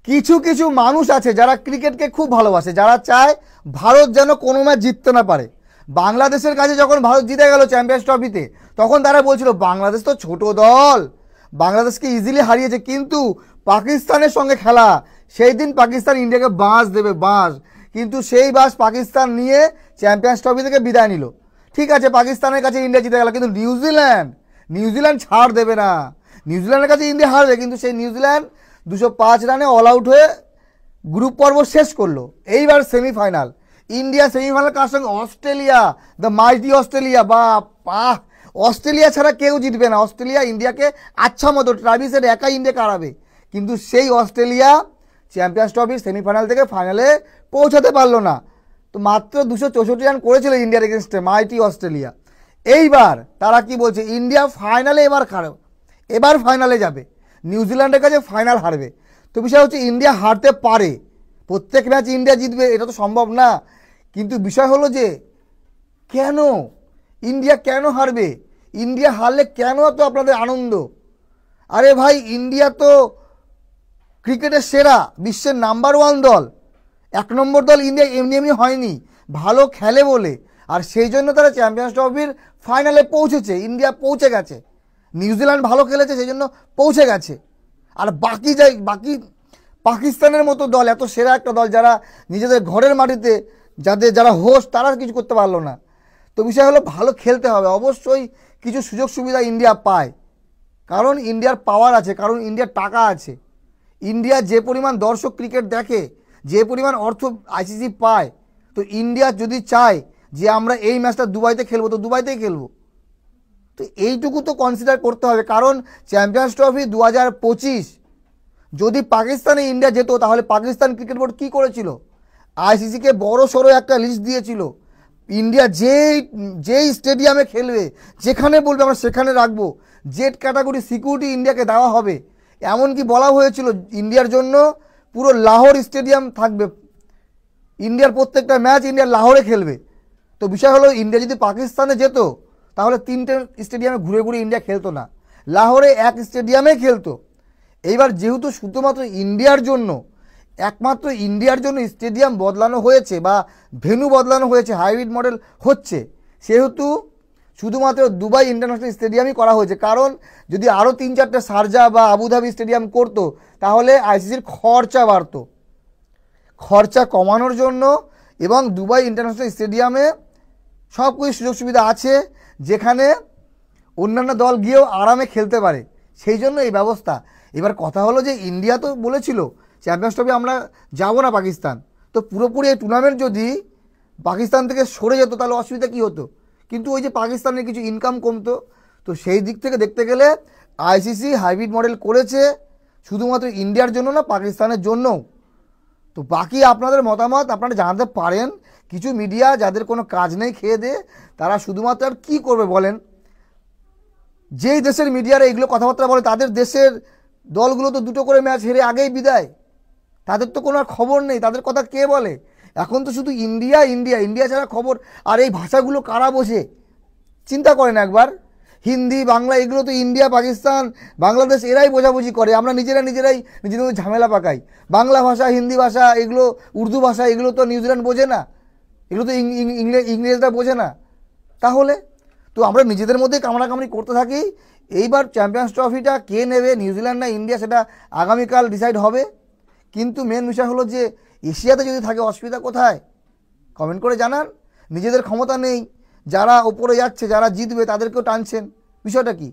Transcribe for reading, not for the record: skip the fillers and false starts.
কিছু কিছু মানুষ আছে যারা ক্রিকেটকে খুব ভালোবাসে, যারা চায় ভারত যেন কোনো ম্যাচ জিততে না পারে। বাংলাদেশের কাছে যখন ভারত জিতে গেল চ্যাম্পিয়ন্স ট্রফিতে, তখন তারা বলছিল বাংলাদেশ তো ছোট দল, বাংলাদেশকে ইজিলি হারিয়েছে, কিন্তু পাকিস্তানের সঙ্গে খেলা, সেই দিন পাকিস্তান ইন্ডিয়াকে বাঁশ দেবে, বাঁশ। কিন্তু সেই বাঁশ পাকিস্তান নিয়ে চ্যাম্পিয়ন্স ট্রফি থেকে বিদায় নিল। ঠিক আছে, পাকিস্তানের কাছে ইন্ডিয়া জিতে গেল, কিন্তু নিউজিল্যান্ড ছাড় দেবে না। নিউজিল্যান্ডের কাছে ইন্ডিয়া হারবে, কিন্তু সেই নিউজিল্যান্ড 205 রানে অল আউট হয়ে গ্রুপ পর্ব শেষ করলো। এইবার সেমিফাইনাল, ইন্ডিয়া সেমিফাইনাল কার সঙ্গে? Australia, the mighty Australia. বা অস্ট্রেলিয়া ছাড়া কেউ জিতবে না। অস্ট্রেলিয়া ইন্ডিয়াকে আচ্ছা মতো, ট্রাভিসের একাই ইন্ডিয়াকে হারাবে, কিন্তু সেই অস্ট্রেলিয়া চ্যাম্পিয়ন্স ট্রফির সেমিফাইনাল থেকে ফাইনালে পৌঁছাতে পারলো না। তো মাত্র 264 রান করেছিল ইন্ডিয়ার এগেনস্টে মাইটি অস্ট্রেলিয়া। এইবার তারা কি বলছে? ইন্ডিয়া ফাইনালে এবার ফাইনালে যাবে, নিউজিল্যান্ডের কাছে ফাইনাল হারবে। তো বিষয় হচ্ছে ইন্ডিয়া হারতে পারে, প্রত্যেক ম্যাচ ইন্ডিয়া জিতবে এটা তো সম্ভব না। কিন্তু বিষয় হলো যে কেন ইন্ডিয়া কেন হারবে? ইন্ডিয়া হারলে কেন এত আপনাদের আনন্দ? আরে ভাই, ইন্ডিয়া তো ক্রিকেটের সেরা, বিশ্বের নাম্বার 1 দল, 1 নম্বর দল। ইন্ডিয়া এমনি এমনি হয়নি, ভালো খেলে বলে, আর সেই জন্য তারা চ্যাম্পিয়ন্স ট্রফির ফাইনালে পৌঁছেছে। ইন্ডিয়া পৌঁছে গেছে, নিউজিল্যান্ড ভালো খেলেছে সেই জন্য পৌঁছে গেছে। আর বাকি পাকিস্তানের মতো দল, এত সেরা একটা দল, যারা নিজেদের ঘরের মাটিতে, যারা হোস্ট, তারা কিছু করতে পারলো না। তো বিষয় হলো ভালো খেলতে হবে, অবশ্যই কিছু সুযোগ সুবিধা ইন্ডিয়া পায়, কারণ ইন্ডিয়ার পাওয়ার আছে, কারণ ইন্ডিয়ার টাকা আছে। ইন্ডিয়া যে পরিমাণ দর্শক ক্রিকেট দেখে, যে পরিমাণ অর্থ আইসিসি পায়, তো ইন্ডিয়া যদি চায় যে আমরা এই ম্যাচটা দুবাইতে খেলবো, তো দুবাইতেই খেলবো। তো এইটুকু তো কনসিডার করতে হবে, কারণ চ্যাম্পিয়ন্স ট্রফি 2025 যদি পাকিস্তানে ইন্ডিয়া যেত, তাহলে পাকিস্তান ক্রিকেট বোর্ড কী করেছিল? আইসিসিকে বড় সড়ো একটা লিস্ট দিয়েছিল, ইন্ডিয়া যেই স্টেডিয়ামে খেলবে, যেখানে বলবে আমরা সেখানে রাখবো, জেড ক্যাটাগরি সিকিউরিটি ইন্ডিয়াকে দেওয়া হবে। এমনকি বলা হয়েছিল ইন্ডিয়ার জন্য পুরো লাহোর স্টেডিয়াম থাকবে, ইন্ডিয়ার প্রত্যেকটা ম্যাচ ইন্ডিয়া লাহোরে খেলবে। তো বিষয় হলো ইন্ডিয়া যদি পাকিস্তানে যেত, তাহলে 3টে স্টেডিয়ামে ঘুরে ঘুরে ইন্ডিয়া খেলতো না, লাহোরে এক স্টেডিয়ামে খেলতো। এইবার যেহেতু শুধুমাত্র ইন্ডিয়ার জন্য, একমাত্র ইন্ডিয়ার জন্য স্টেডিয়াম বদলানো হয়েছে বা ভেন্যু বদলানো হয়েছে, হাইব্রিড মডেল হচ্ছে, সেহেতু শুধুমাত্র দুবাই ইন্টারন্যাশনাল স্টেডিয়ামই করা হয়েছে। কারণ যদি আরও 3-4টে শারজা বা আবুধাবি স্টেডিয়াম করতো, তাহলে আইসিসির খরচা বাড়তো। খরচা কমানোর জন্য এবং দুবাই ইন্টারন্যাশনাল স্টেডিয়ামে সব কিছু সুযোগ সুবিধা আছে, যেখানে অন্যান্য দল গিয়েও আরামে খেলতে পারে, সেই জন্য এই ব্যবস্থা। এবার কথা হলো যে ইন্ডিয়া তো বলেছিল চ্যাম্পিয়ন্স ট্রফি আমরা যাব না পাকিস্তান, তো পুরোপুরি এই টুর্নামেন্ট যদি পাকিস্তান থেকে সরে যেত তাহলে অসুবিধা কী হতো? কিন্তু ওই যে পাকিস্তানের কিছু ইনকাম কমতো, তো সেই দিক থেকে দেখতে গেলে আইসিসি হাইব্রিড মডেল করেছে, শুধুমাত্র ইন্ডিয়ার জন্য না, পাকিস্তানের জন্যও। তো বাকি আপনাদের মতামত আপনারা জানাতে পারেন। কিছু মিডিয়া যাদের কোনো কাজ নেই খেয়ে দে, তারা শুধুমাত্র আর কী করবে বলেন? যেই দেশের মিডিয়ারা এগুলো কথাবার্তা বলে, তাদের দেশের দলগুলো তো 2টো করে ম্যাচ হেরে আগেই বিদায়, তাদের তো কোনো আর খবর নেই, তাদের কথা কে বলে? এখন তো শুধু ইন্ডিয়া ইন্ডিয়া ইন্ডিয়া ছাড়া খবর। আর এই ভাষাগুলো কারা বোঝে চিন্তা করেন একবার? হিন্দি, বাংলা, এগুলো তো ইন্ডিয়া, পাকিস্তান, বাংলাদেশ এরাই বোঝাবুঝি করে, আমরা নিজেরাই নিজেদের ঝামেলা পাকাই। বাংলা ভাষা, হিন্দি ভাষা, এগুলো উর্দু ভাষা, এগুলো তো নিউজিল্যান্ড বোঝে না, এগুলো তো ইংরেজরা বোঝে না। তাহলে তো আমরা নিজেদের মধ্যেই কামড়াকামড়ি করতে থাকি। এইবার চ্যাম্পিয়ন্স ট্রফিটা কে নেবে, নিউজিল্যান্ড না ইন্ডিয়া, সেটা আগামীকাল ডিসাইড হবে। কিন্তু মেন বিষয় হলো যে এশিয়াতে যদি থাকে অসুবিধা কোথায়? কমেন্ট করে জানান। নিজেদের ক্ষমতা নেই, যারা ওপরে যাচ্ছে, যারা জিতবে তাদেরকেও টানছেন, বিষয়টা কি?